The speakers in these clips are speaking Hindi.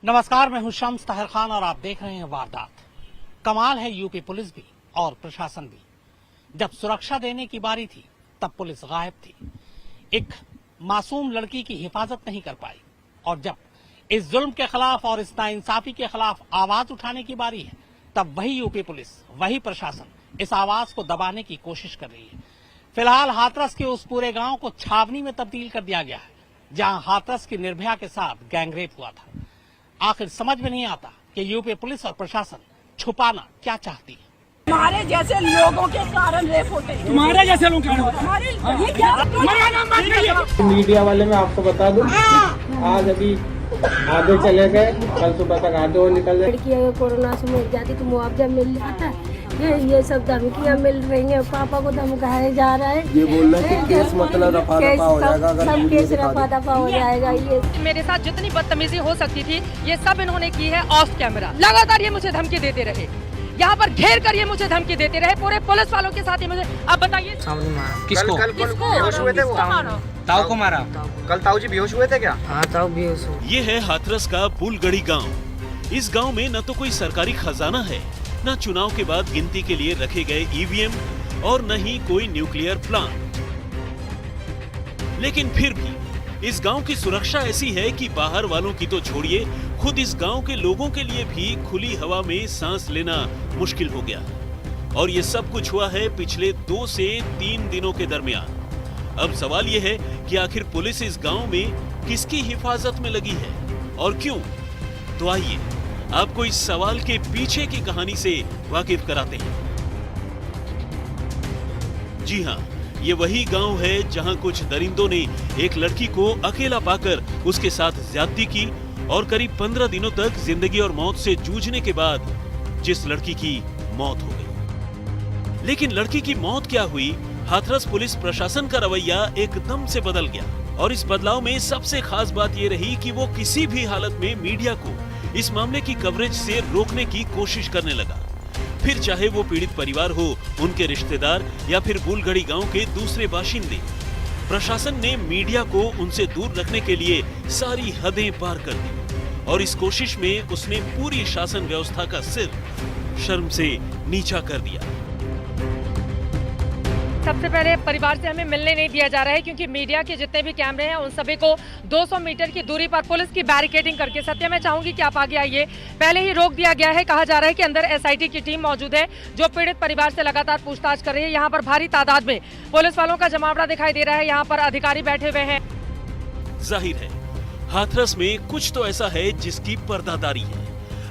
नमस्कार, मैं हूं शम्स ताहिर खान और आप देख रहे हैं वारदात। कमाल है यूपी पुलिस भी और प्रशासन भी। जब सुरक्षा देने की बारी थी तब पुलिस गायब थी, एक मासूम लड़की की हिफाजत नहीं कर पाई। और जब इस जुल्म के खिलाफ और इस नाइंसाफी के खिलाफ आवाज उठाने की बारी है तब वही यूपी पुलिस, वही प्रशासन इस आवाज को दबाने की कोशिश कर रही है। फिलहाल हाथरस के उस पूरे गांव को छावनी में तब्दील कर दिया गया है जहां हाथरस की निर्भया के साथ गैंगरेप हुआ था। आखिर समझ में नहीं आता कि यूपी पुलिस और प्रशासन छुपाना क्या चाहती है। हमारे जैसे लोगों के कारण रेप होते हैं। तुम्हारे जैसे लोग मीडिया वाले मैं आपको बता दूं, आज अभी आधे चले गए, कल सुबह तक आधे और निकल गए। लड़की अगर कोरोना से मर जाती तो मुआवजा मिल जाता। ये सब धमकियाँ मिल रही हैं, पापा को धमकाया जा रहा है। ये बोल रहे हैं कि केस मतलब रफा दफा हो जाएगा, सब केस रफा दफा हो जाएगा। ये मेरे साथ जितनी बदतमीजी हो सकती थी ये सब इन्होंने की है ऑफ कैमरा। लगातार ये मुझे धमकी देते रहे, यहाँ पर घेर कर ये मुझे धमकी देते रहे, पूरे पुलिस वालों के साथ ये मुझे। अब बताइए किसको बेहोश हुए थे वो? ताऊ को मारा। कल ताऊ जी बेहोश हुए थे क्या? हाँ ताऊ बेहोश हो। ये है हाथरस का बुलगड़ी गांव। इस गांव में न तो कोई सरकारी खजाना है, न चुनाव के बाद गिनती के लिए रखे गए ईवीएम और न ही कोई न्यूक्लियर प्लांट। लेकिन फिर भी इस गांव की सुरक्षा ऐसी है कि बाहर वालों की तो छोड़िए, खुद इस गांव के लोगों के लिए भी खुली हवा में सांस लेना मुश्किल हो गया। और ये सब कुछ हुआ है पिछले 2 से 3 दिनों के दरमियान। अब सवाल ये है कि आखिर पुलिस इस गांव में किसकी हिफाजत में लगी है और क्यों? तो आइए आपको इस सवाल के पीछे की कहानी से वाकिफ कराते हैं। जी हां, ये वही गांव है जहां कुछ दरिंदों ने एक लड़की को अकेला पाकर उसके साथ ज्यादती की और करीब 15 दिनों तक जिंदगी और मौत से जूझने के बाद जिस लड़की की मौत हो गई। लेकिन लड़की की मौत क्या हुई, हाथरस पुलिस प्रशासन का रवैया एकदम से बदल गया। और इस बदलाव में सबसे खास बात ये रही कि वो किसी भी हालत में मीडिया को इस मामले की कवरेज से रोकने की कोशिश करने लगा। फिर चाहे वो पीड़ित परिवार हो, उनके रिश्तेदार या फिर बुलगड़ी गांव के दूसरे बाशिंदे, प्रशासन ने मीडिया को उनसे दूर रखने के लिए सारी हदें पार कर दी। और इस कोशिश में उसने पूरी शासन व्यवस्था का सिर शर्म से नीचा कर दिया। सबसे पहले परिवार से हमें मिलने नहीं दिया जा रहा है क्योंकि मीडिया के जितने भी कैमरे हैं उन सभी को 200 मीटर की दूरी पर पुलिस की बैरिकेडिंग करके, सत्य मैं चाहूंगी कि आप आगे आइए, पहले ही रोक दिया गया है। कहा जा रहा है कि अंदर एसआईटी की टीम मौजूद है जो पीड़ित परिवार से लगातार पूछताछ कर रही है। यहाँ पर भारी तादाद में पुलिस वालों का जमावड़ा दिखाई दे रहा है, यहाँ पर अधिकारी बैठे हुए हैं। जाहिर है हाथरस में कुछ तो ऐसा है जिसकी पर्दादारी है।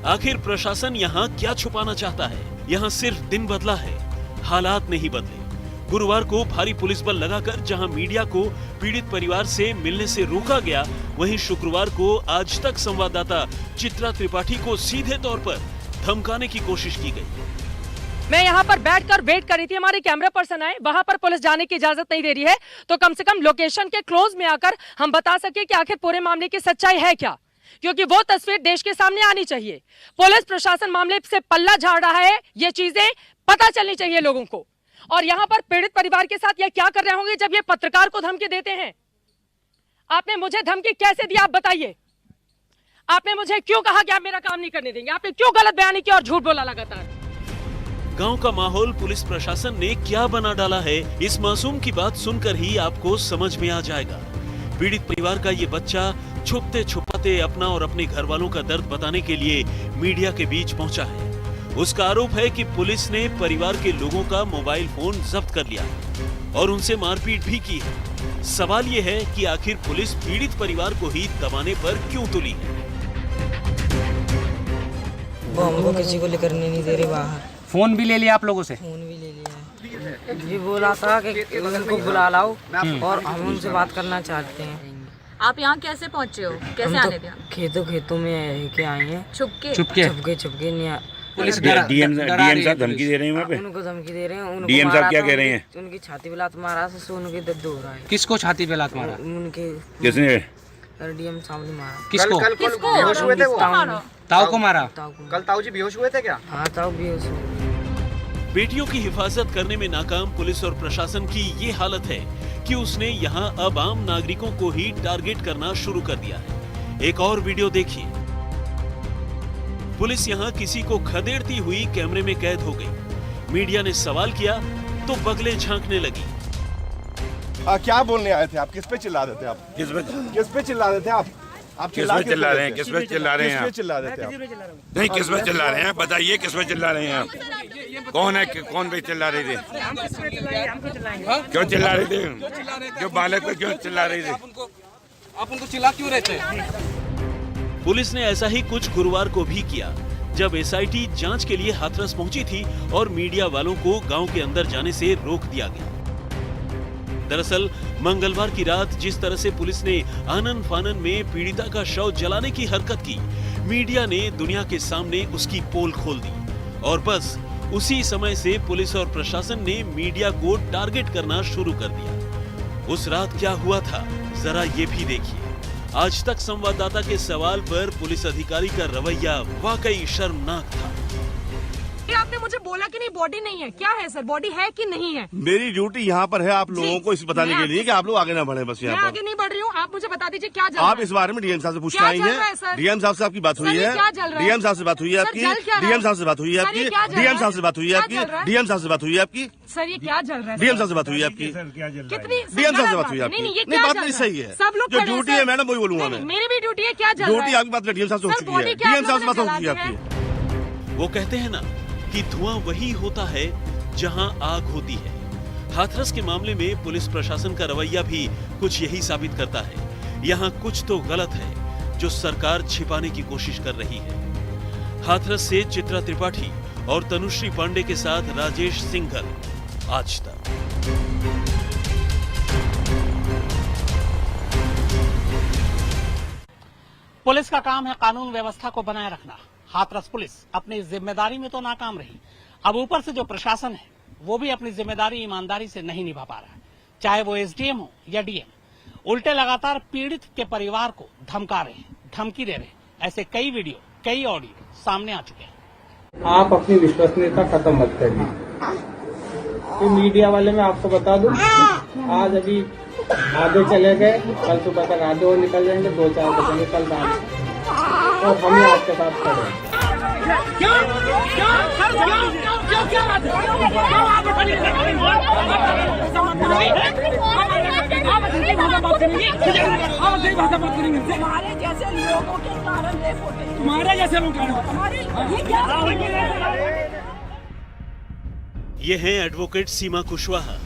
आखिर प्रशासन यहाँ क्या छुपाना चाहता है? यहाँ सिर्फ दिन बदला है, हालात नहीं बदले। गुरुवार को भारी पुलिस बल लगाकर जहां मीडिया को पीड़ित परिवार से मिलने से रोका गया, वहीं शुक्रवार को आज तक संवाददाता चित्रा त्रिपाठी को सीधे तौर पर धमकाने की कोशिश की गई। मैं यहाँ पर बैठकर वेट कर रही थी, हमारे कैमरा पर्सन आए, वहां पर पुलिस जाने की इजाजत नहीं दे रही है, तो कम से कम लोकेशन के क्लोज में आकर हम बता सके कि आखिर पूरे मामले की सच्चाई है क्या, क्योंकि वो तस्वीर देश के सामने आनी चाहिए। पुलिस प्रशासन मामले से पल्ला झाड़ रहा है, ये चीजें पता चलनी चाहिए लोगों को। और यहाँ पर पीड़ित परिवार के साथ ये क्या कर रहे होंगे जब ये पत्रकार को धमकी देते हैं? आपने मुझे धमकी कैसे दी, आप बताइए? आपने मुझे क्यों कहा कि आप मेरा काम नहीं करने देंगे? आपने क्यों गलत बयानी की और झूठ बोला लगातार? गांव का माहौल पुलिस प्रशासन ने क्या बना डाला है, इस मासूम की बात सुनकर ही आपको समझ में आ जाएगा। पीड़ित परिवार का ये बच्चा छुपते छुपाते अपना और अपने घर वालों का दर्द बताने के लिए मीडिया के बीच पहुंचा है। उसका आरोप है कि पुलिस ने परिवार के लोगों का मोबाइल फोन जब्त कर लिया और उनसे मारपीट भी की है। सवाल ये है कि आखिर पुलिस पीड़ित परिवार को ही दबाने पर क्यों तुली है? वो हमको किसी को लेकर नहीं दे रहे बाहर। फोन भी ले लिया आप लोगों से? फोन भी ले लिया है। ये बोला था कि उनको बुला लाओ और हम उनसे बात करना चाहते हैं। आप यहाँ कैसे पहुँचे हो? कैसे आने दिया? खेतों में के आए हैं। छुपके नहीं। पुलिस डीएम साहब धमकी दे रहे हैं, वहाँ पे उनको धमकी दे रहे हैं। डीएम साहब क्या कह रहे हैं? उनकी छाती पे लात मारा से उनके दर्द हो रहा है। किसको छाती पे लात मारा? उनके किसने? डीएम साहब ने मारा। किसको? बेहोश हुए थे वो? ताऊ को मारा? कल ताऊ जी बेहोश हुए थे क्या? हाँ ताऊ बेहोश हुए। बेटियों की हिफाजत करने में नाकाम पुलिस और प्रशासन की ये हालत है कि उसने यहाँ अब आम नागरिकों को ही टारगेट करना शुरू कर दिया है। एक और वीडियो देखिए। पुलिस यहाँ किसी को खदेड़ती हुई कैमरे में कैद हो गई। मीडिया ने सवाल किया तो बगले झांकने लगी। क्या बोलने आए थे आप? किस पे चिल्ला रहे थे आप? किस पे चिल्ला रहे थे आप? किस पे चिल्ला रहे हैं? किस पे चिल्ला रहे हैं? चिल्ला रहे थे आप? नहीं, किस पे चिल्ला रहे हैं? बताइए किस पे चिल्ला रहे हैं आप? कौन है? कौन पे चिल्ला रहे थे? क्यों चिल्ला रहे थे? क्यों बालक पे क्यों चिल्ला रहे थे? आप उनको चिल्ला क्यों रहे थे? पुलिस ने ऐसा ही कुछ गुरुवार को भी किया, जब एसआईटी जांच के लिए हाथरस पहुंची थी और मीडिया वालों को गांव के अंदर जाने से रोक दिया गया। दरअसल मंगलवार की रात जिस तरह से पुलिस ने आनन फानन में पीड़िता का शव जलाने की हरकत की, मीडिया ने दुनिया के सामने उसकी पोल खोल दी और बस उसी समय से पुलिस और प्रशासन ने मीडिया को टारगेट करना शुरू कर दिया। उस रात क्या हुआ था, जरा ये भी देखिए। आज तक संवाददाता के सवाल पर पुलिस अधिकारी का रवैया वाकई शर्मनाक था। आपने मुझे बोला कि नहीं बॉडी नहीं है, क्या है सर, बॉडी है कि नहीं है? मेरी ड्यूटी यहाँ पर है आप लोगों को इस बताने के लिए कि आप लोग आगे ना बढ़े। बस मैं यहाँ आगे नहीं बढ़ रही हूँ, आप मुझे बता दीजिए क्या चल रहा है? आप इस बारे में डीएम साहब से पूछना आई है। डीएम साहब से आपकी बात हुई है? डीएम साहब से बात हुई है आपकी? डीएम साहब से बात हुई है आपकी? डीएम साहब से बात हुई है आपकी? डीएम साहब से बात हुई है आपकी? सर ये क्या चल रहा है? डीएम साहब से बात हुई है आपकी? कितनी डीएम साहब से बात हुई है आपकी? नहीं, बात नहीं सही है। सब लोग जो ड्यूटी है मैडम वही बोलूंगा मैं। मेरी भी ड्यूटी है, क्या चल रहा है? ड्यूटी आपकी बात डीएम साहब से हो चुकी है। डीएम साहब से बात हो चुकी है आपकी। वो कहते हैं ना कि धुआं वही होता है जहां आग होती है। हाथरस के मामले में पुलिस प्रशासन का रवैया भी कुछ यही साबित करता है। यहाँ कुछ तो गलत है जो सरकार छिपाने की कोशिश कर रही है। हाथरस से चित्रा त्रिपाठी और तनुश्री पांडे के साथ राजेश सिंघल, आज तक। पुलिस का काम है कानून व्यवस्था को बनाए रखना। हाथरस पुलिस अपनी जिम्मेदारी में तो नाकाम रही, अब ऊपर से जो प्रशासन है वो भी अपनी जिम्मेदारी ईमानदारी से नहीं निभा पा रहा है, चाहे वो एसडीएम हो या डीएम। उल्टे लगातार पीड़ित के परिवार को धमका रहे हैं, धमकी दे रहे हैं। ऐसे कई वीडियो, कई ऑडियो सामने आ चुके हैं। आप अपनी विश्वसनीयता खत्म मत करिए। तो मीडिया वाले मैं आपको बता दूं, आज अभी आधे चले गए, कल सुबह तक आधे और निकल जाएंगे, 2-4 बजेंगे कल रात, और हम ही आपके साथ खड़े हैं। हमारे जैसे लोगों के कारण ये हैं एडवोकेट सीमा कुशवाहा।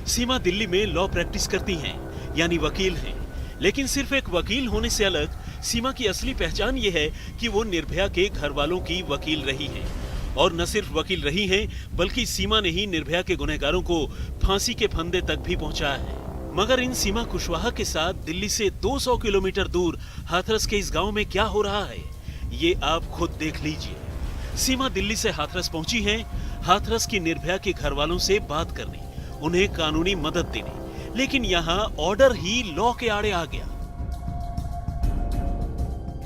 सीमा दिल्ली में लॉ प्रैक्टिस करती हैं, यानी वकील हैं। लेकिन सिर्फ एक वकील होने से अलग सीमा की असली पहचान ये है कि वो निर्भया के घर वालों की वकील रही हैं। और न सिर्फ वकील रही हैं, बल्कि सीमा ने ही निर्भया के गुनहगारों को फांसी के फंदे तक भी पहुंचाया है। मगर इन सीमा कुशवाहा के साथ दिल्ली से 200 किलोमीटर दूर हाथरस के इस गांव में क्या हो रहा है, ये आप खुद देख लीजिए। सीमा दिल्ली से हाथरस पहुंची हैं, हाथरस की निर्भया के घर वालों से बात करने, उन्हें कानूनी मदद देने, लेकिन यहाँ ऑर्डर ही लॉ के आड़े आ गया।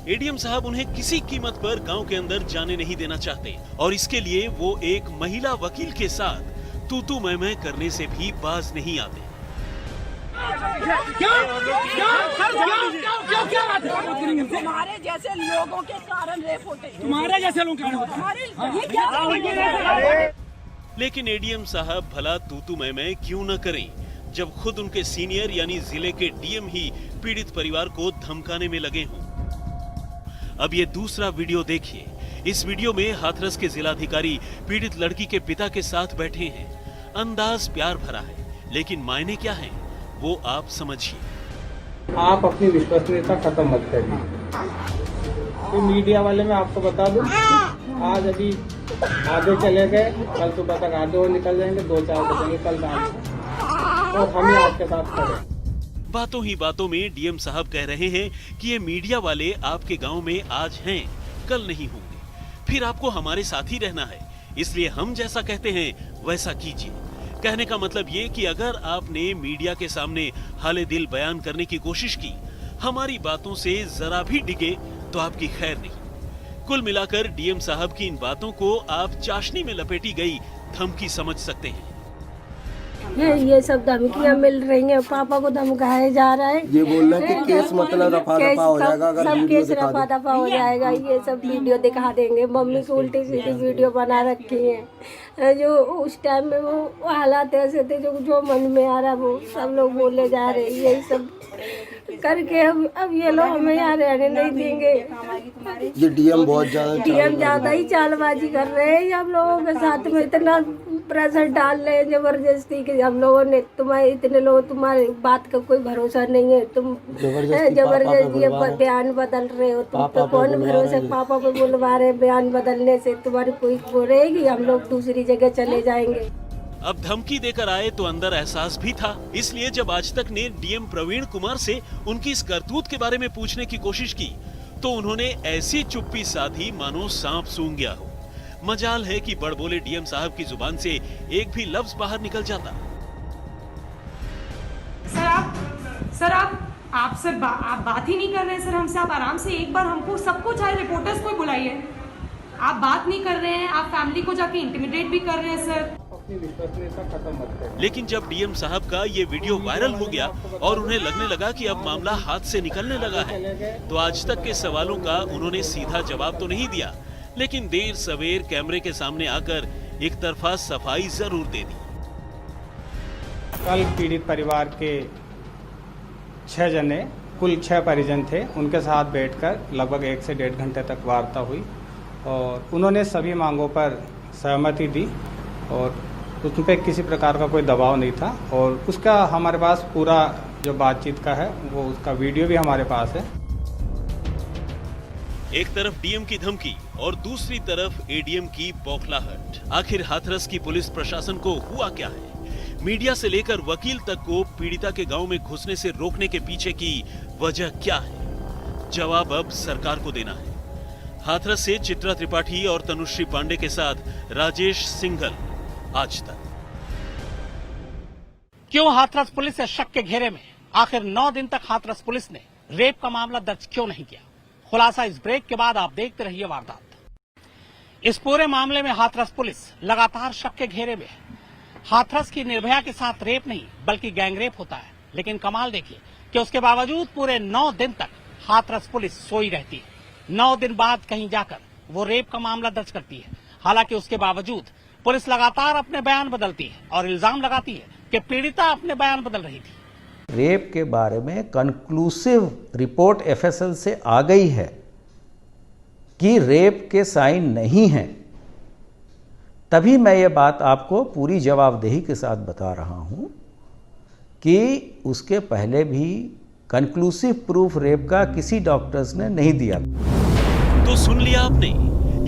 एडीएम साहब उन्हें किसी कीमत पर गांव के अंदर जाने नहीं देना चाहते और इसके लिए वो एक महिला वकील के साथ तू मैं करने से भी बाज नहीं आते। हमारे जैसे लोगों के कारण रेप होते हैं। तुम्हारे जैसे लोग लेकिन एडीएम साहब भला तू मैं क्यों न करें, जब खुद उनके सीनियर यानी जिले के डीएम ही पीड़ित परिवार को धमकाने में लगे हों। अब ये दूसरा वीडियो देखिए। इस वीडियो में हाथरस के जिलाधिकारी पीड़ित लड़की के पिता के साथ बैठे हैं। अंदाज प्यार भरा है, लेकिन मायने क्या हैं, वो आप समझिए। आप अपनी विश्वसनीयता खत्म मत करिए। तो मीडिया वाले मैं आपको बता दूं, आज अभी आधे चले गए, कल सुबह तक आधे और निकल जाएंगे, 2-4 बजेंगे कल रात, और हम ही आपके साथ खड़े हैं। बातों ही बातों में डीएम साहब कह रहे हैं कि ये मीडिया वाले आपके गांव में आज हैं, कल नहीं होंगे, फिर आपको हमारे साथ ही रहना है, इसलिए हम जैसा कहते हैं वैसा कीजिए। कहने का मतलब ये कि अगर आपने मीडिया के सामने हाले दिल बयान करने की कोशिश की, हमारी बातों से जरा भी डिगे तो आपकी खैर नहीं। कुल मिलाकर डीएम साहब की इन बातों को आप चाशनी में लपेटी गई धमकी समझ सकते हैं। ये सब धमकियां मिल रही हैं, पापा को धमकाया जा रहा है। ये बोल रहे हैं कि केस मतलब रफा दफा हो जाएगा, अगर सब वीडियो केस दिखा रफा दफा हो जाएगा। ये सब वीडियो दिखा देंगे, मम्मी को उल्टी सीधी वीडियो बना रखी है। जो उस टाइम में वो हालात ऐसे थे, जो मन में आ रहा वो सब लोग बोले जा रहे, यही सब करके अब ये लोग हमें यहाँ रहने नहीं देंगे। ये डीएम बहुत ज्यादा ही चालबाजी कर रहे हैं। हम लोगों के साथ में इतना प्रेशर डाल रहे हैं जबरदस्ती कि हम लोगों ने इतने लोग तुम्हारी बात का कोई भरोसा नहीं है, तुम जबरदस्ती बयान बदल रहे हो, तुम पे कौन भरोसा। पापा पे बुलवा रहे, बयान बदलने से तुम्हारी कोई वो रहेगी, हम लोग दूसरी जगह चले जाएंगे। अब धमकी देकर आए तो अंदर एहसास भी था, इसलिए जब आज तक ने डीएम प्रवीण कुमार से उनकी इस करतूत के बारे में पूछने की कोशिश की तो उन्होंने ऐसी चुप्पी साधी मानो सांप सूंघ गया हो। मजाल है कि बड़बोले डीएम साहब की जुबान से एक भी लफ्ज बाहर निकल जाता। सर आप बात ही नहीं कर रहे हैं सर हमसे। आप आराम से एक बार हमको सबको, चाहे रिपोर्टर्स को बुलाइए। आप बात नहीं कर रहे हैं, आप फैमिली को जाके इंटिमिडेट भी कर रहे हैं सर। लेकिन जब डीएम साहब का ये वीडियो वायरल हो गया और उन्हें लगने लगा कि अब मामला हाथ से निकलने लगा है, तो आज तक के सवालों का उन्होंने सीधा जवाब तो नहीं दिया, लेकिन देर सवेर कैमरे के सामने आकर एक तरफा सफाई जरूर दे दी। कल पीड़ित परिवार के 6 जने, कुल 6 परिजन थे, उनके साथ बैठकर लगभग 1 से 1.5 घंटे तक वार्ता हुई और उन्होंने सभी मांगों पर सहमति दी और उस पर किसी प्रकार का कोई दबाव नहीं था। और उसका हमारे पास पूरा जो बातचीत का है वो उसका वीडियो भी हमारे पास है। एक तरफ डीएम की धमकी और दूसरी तरफ एडीएम की बौखलाहट। आखिर हाथरस की पुलिस प्रशासन को हुआ क्या है? मीडिया से लेकर वकील तक को पीड़िता के गांव में घुसने से रोकने के पीछे की वजह क्या है? जवाब अब सरकार को देना है। हाथरस से चित्रा त्रिपाठी और तनुश्री पांडे के साथ राजेश सिंघल, आज तक। क्यों हाथरस पुलिस इस शक के घेरे में? आखिर 9 दिन तक हाथरस पुलिस ने रेप का मामला दर्ज क्यों नहीं किया? खुलासा इस ब्रेक के बाद। आप देखते रहिए वारदात। इस पूरे मामले में हाथरस पुलिस लगातार शक के घेरे में है। हाथरस की निर्भया के साथ रेप नहीं बल्कि गैंगरेप होता है, लेकिन कमाल देखिए कि उसके बावजूद पूरे 9 दिन तक हाथरस पुलिस सोई रहती है। 9 दिन बाद कहीं जाकर वो रेप का मामला दर्ज करती है। हालांकि उसके बावजूद पुलिस लगातार अपने बयान बदलती है और इल्जाम लगाती है कि पीड़िता अपने बयान बदल रही थी। रेप के बारे में कंक्लूसिव रिपोर्ट एफएसएल से आ गई है कि रेप के साइन नहीं हैं, तभी मैं ये बात आपको पूरी जवाबदेही के साथ बता रहा हूं कि उसके पहले भी कंक्लूसिव प्रूफ रेप का किसी डॉक्टर्स ने नहीं दिया। तो सुन लिया आपने,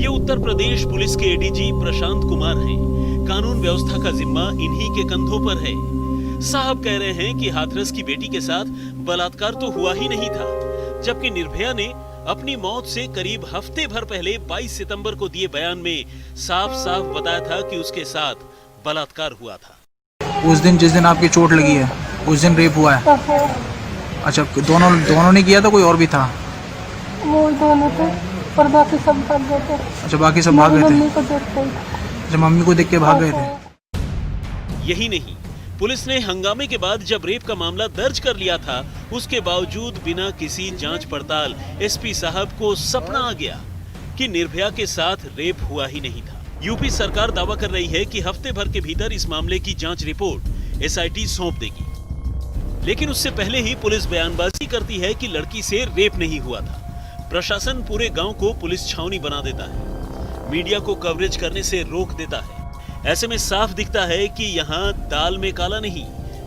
ये उत्तर प्रदेश पुलिस के एडीजी प्रशांत कुमार हैं। कानून व्यवस्था का जिम्मा इन्हीं के कंधों पर है। साहब कह रहे हैं कि हाथरस की बेटी के साथ बलात्कार तो हुआ ही नहीं था, जबकि निर्भया ने अपनी मौत से करीब हफ्ते भर पहले 22 सितंबर को दिए बयान में साफ साफ बताया था कि उसके साथ बलात्कार हुआ था। उस दिन जिस दिन आपकी चोट लगी है उस दिन रेप हुआ है? अच्छा, दोनों ने किया था, कोई और भी था? वो दोनों थे और बाकी सब भाग गए थे। अच्छा, बाकी सब भाग गए थे। अच्छा, मम्मी को देख के भाग गए थे। यही नहीं, पुलिस ने हंगामे के बाद जब रेप का मामला दर्ज कर लिया था, उसके बावजूद बिना किसी जांच पड़ताल एसपी साहब को सपना आ गया कि निर्भया के साथ रेप हुआ ही नहीं था। यूपी सरकार दावा कर रही है कि हफ्ते भर के भीतर इस मामले की जांच रिपोर्ट एसआईटी सौंप देगी, लेकिन उससे पहले ही पुलिस बयानबाजी करती है कि लड़की से रेप नहीं हुआ था। प्रशासन पूरे गांव को पुलिस छावनी बना देता है, मीडिया को कवरेज करने से रोक देता है। ऐसे में साफ दिखता है कि यहाँ दाल में काला नहीं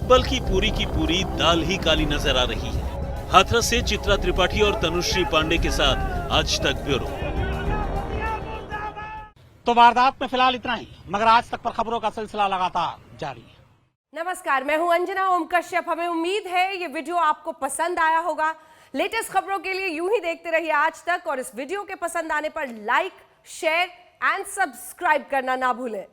बल्कि पूरी की पूरी दाल ही काली नजर आ रही है। हाथरस से चित्रा त्रिपाठी और तनुश्री पांडे के साथ आज तक ब्यूरो। तो वारदात में फिलहाल इतना ही, मगर आज तक पर खबरों का सिलसिला लगातार जारी है। नमस्कार, मैं हूं अंजना ओम कश्यप। हमें उम्मीद है ये वीडियो आपको पसंद आया होगा। लेटेस्ट खबरों के लिए यूं ही देखते रहिए आज तक, और इस वीडियो के पसंद आने पर लाइक, शेयर एंड सब्सक्राइब करना ना भूलें।